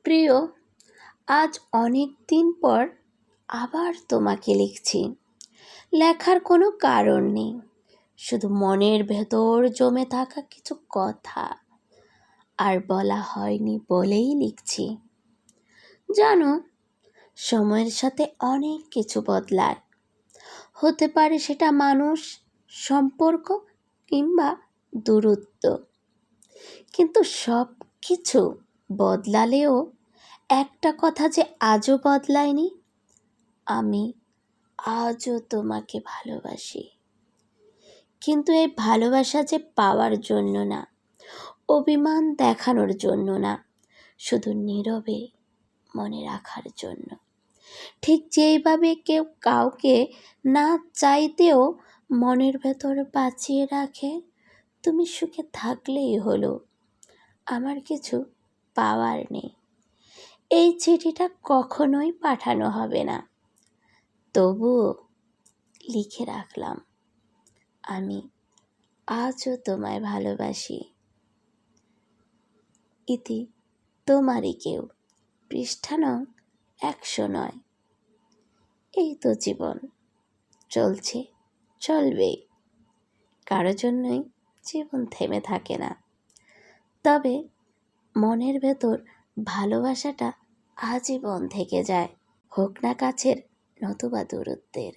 প্রিয়, আজ অনেক দিন পর আবার তোমাকে লিখছি। লেখার কোনো কারণ নেই, শুধু মনের ভেতর জমে থাকা কিছু কথা আর বলা হয়নি বলেই লিখছি। জানো, সময়ের সাথে অনেক কিছু বদলায়। হতে পারে সেটা মানুষ, সম্পর্ক কিংবা দূরত্ব, কিন্তু সব কিছু বদলালেও একটা কথা যে আজও বদলায়নি, আমি আজও তোমাকে ভালোবাসি। কিন্তু এই ভালোবাসা যে পাওয়ার জন্য না, অভিমান দেখানোর জন্য না, শুধু নীরবে মনে রাখার জন্য। ঠিক যেইভাবে কেউ কাউকে না চাইতেও মনের ভেতর বাঁচিয়ে রাখে, তুমি সুখে থাকলেই হলো, আমার কিছু পাওয়ার নেই। এই চিঠিটা কখনোই পাঠানো হবে না, তবুও লিখে রাখলাম, আমি আজও তোমায় ভালোবাসি। ইতি তোমারই কেউ, পৃষ্ঠা নং 109। এই তো জীবন, চলছে, চলবেই। কারো জন্যই জীবন থেমে থাকে না, তবে মনের ভেতর ভালোবাসাটা আজীবন থেকে যায়, হোক না কাছের নতুবা দূরত্বের।